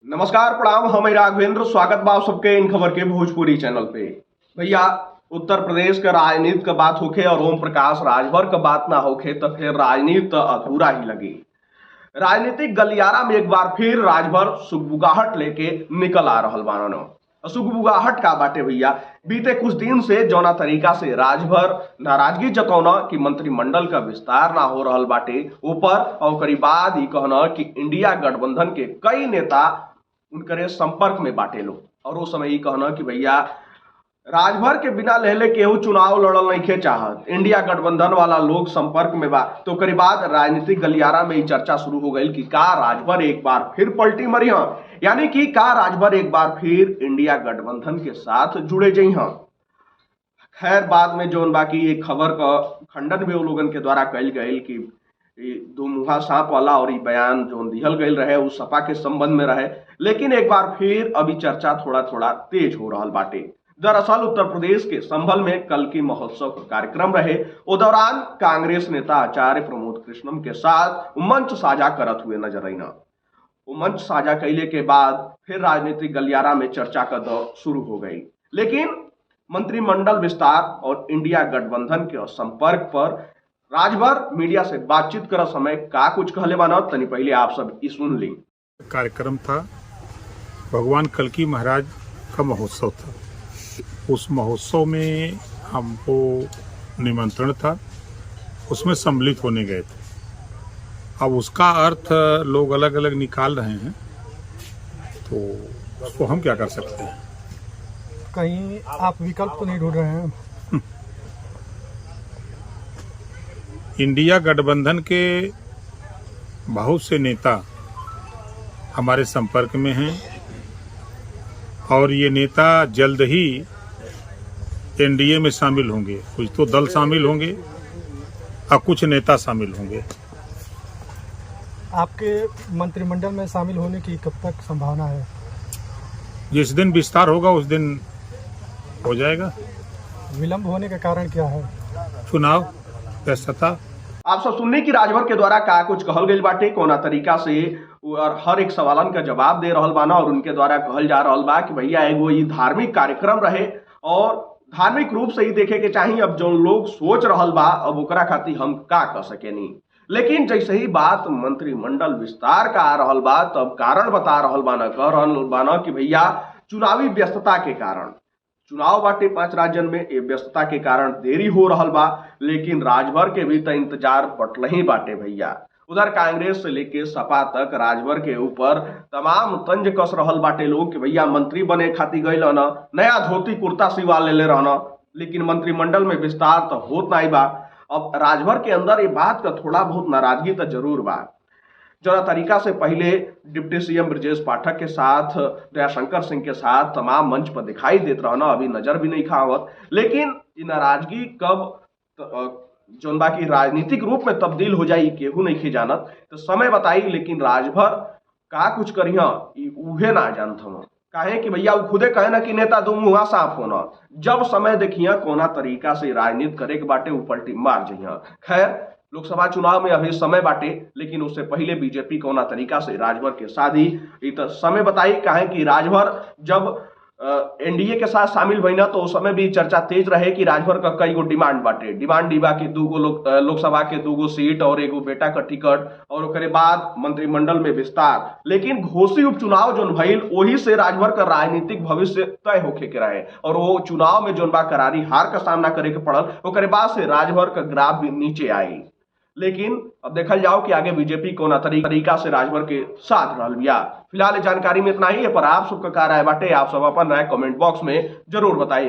नमस्कार प्रणाम, हम राघवेंद्र। स्वागत बा आप सबके इन खबर के भोजपुरी चैनल पे। भैया, उत्तर प्रदेश के राजनीति का बात होखे और ओम प्रकाश राजभर का बात ना होखे तो फिर राजनीति तो अधूरा ही लगी। राजनीतिक गलियारा में एक बार फिर राजभर सुगबुगाहट लेके निकल आ रहल बानन। सुगबुगाहट का बाटे भैया, बीते कुछ दिन से जौना तरीका से राजभर नाराजगी जतौना कि मंत्रिमंडल का विस्तार ना हो रहल बाटे ऊपर, और करीब बाद ही कहना कि इंडिया गठबंधन के कई नेता उनकरे संपर्क में बाटे लोग, और वो समय ही कहना कि भैया राजभर के बिना लेले केहू चुनाव लड़ल नहीं खे चाहत, इंडिया गठबंधन वाला लोग संपर्क में बा। तो करीब बाद राजनीतिक गलियारा में ही चर्चा शुरू हो गई कि का राजभर एक बार फिर पलटी मरी हैं, यानी कि का राजभर एक बार फिर इंडिया गठबंधन के साथ जुड़े जाइ हैं। खैर, बाद में जो बाकी एक खबर का खंडन भी वो लोगन के द्वारा कल गई कि दो मुहा सांप वाला और ये बयान जो दिहल गई रहे उस सपा के संबंध में रहे। लेकिन एक बार फिर अभी चर्चा थोड़ा थोड़ा तेज हो रहा बाटे। दरअसल उत्तर प्रदेश के संभल में कल की महोत्सव का कार्यक्रम रहे। उस दौरान कांग्रेस नेता आचार्य प्रमोद कृष्णम के साथ मंच साझा करत हुए नजर आई। वो मंच साझा कैले के बाद फिर राजनीतिक गलियारा में चर्चा का दौर शुरू हो गई। लेकिन मंत्रिमंडल विस्तार और इंडिया गठबंधन के संपर्क पर राजभर मीडिया से बातचीत कर समय का कुछ कहले बाना, तनी पहले आप सब ई सुन ली। कार्यक्रम था, भगवान कल्की महाराज का महोत्सव था। उस महोत्सव में हमको निमंत्रण था, उसमें सम्मिलित होने गए थे। अब उसका अर्थ लोग अलग अलग निकाल रहे हैं, तो उसको हम क्या कर सकते हैं। कहीं आप विकल्प तो नहीं ढूंढ रहे हैं? इंडिया गठबंधन के बहुत से नेता हमारे संपर्क में हैं और ये नेता जल्द ही एनडीए में शामिल होंगे। कुछ तो दल शामिल होंगे और कुछ नेता शामिल होंगे। आपके मंत्रिमंडल में शामिल होने की कब तक संभावना है? जिस दिन विस्तार होगा उस दिन हो जाएगा। विलंब होने का कारण क्या है? चुनाव व्यस्तता। आप सब सुनने की राजभर के द्वारा का कुछ कहल गई बाटे, कोना तरीका से और हर एक सवालन का जवाब दे रहल बाना। और उनके द्वारा कहल जा रहल बा कि भैया एगो ये धार्मिक कार्यक्रम रहे और धार्मिक रूप से ही देखे के चाहिए। अब जो लोग सोच रहल बा अब ओकरा खातिर हम का कर सकेनी। लेकिन जैसे ही बात मंत्रिमंडल विस्तार का आ रहल बा तब कारण बता रहल बाना, कह रहल बाना कि भैया चुनावी व्यस्तता के कारण, चुनाव बाटे 5 राज्यन में, ये व्यस्तता के कारण देरी हो रहल बा। लेकिन राजभर के भी तो इंतजार बटल ही बाटे भैया। उधर कांग्रेस से लेके सपा तक राजभर के ऊपर तमाम तंज कस रहल बाटे लोग कि भैया मंत्री बने खातिर गई रहना, नया धोती कुर्ता सिवा ले रहना, लेकिन मंत्रिमंडल में विस्तार तो होत नहीं बा। अब राजभर के अंदर ये बात का थोड़ा बहुत नाराजगी तो जरूर बा। जरा तरीका से पहले डिप्टी सीएम ब्रजेश पाठक के साथ, दयाशंकर सिंह के साथ तमाम मंच पर दिखाई देत रहना, अभी नजर भी नहीं खावत। लेकिन ये नाराजगी कब जौन बाकी राजनीतिक रूप में तब्दील हो जाई केहू नहीं खे जानत, तो समय बताई। लेकिन राजभर का कुछ करिया उहे ना जानत हम। काहे कि भैया वो खुदे कहे ना कि नेता दो मुहा साफ होना, जब समय देखिया कोना तरीका से राजनीति करे के बाटे वो पलटी मार जइया। खैर, लोकसभा चुनाव में अभी समय बाटे, लेकिन उससे पहले बीजेपी कोना तरीका से राजभर के साथ ही तो समय बताई। काहे कि राजभर जब एनडीए के साथ शामिल भइना तो उस समय भी चर्चा तेज रहे कि राजभर का कई गो डिमांड बाटे। डिमांड बा कि 2 गो लोकसभा के 2 गो सीट और एगो बेटा का टिकट, और ओकरे बाद मंत्रिमंडल में विस्तार। लेकिन घोषी उपचुनाव जोन भइल वही से राजभर का राजनीतिक भविष्य तय होके के रहे, और वो चुनाव में जोन बा करारी हार का सामना करे के पड़ल। ओकरे बाद से राजभर का ग्राफ भी नीचे आई। लेकिन अब देखल जाओ कि आगे बीजेपी कोना तरीका से राजभर के साथ रहल बिया। फिलहाल जानकारी में इतना ही है, पर आप सबका क्या राय बाटे आप सब अपन राय कमेंट बॉक्स में जरूर बताइए।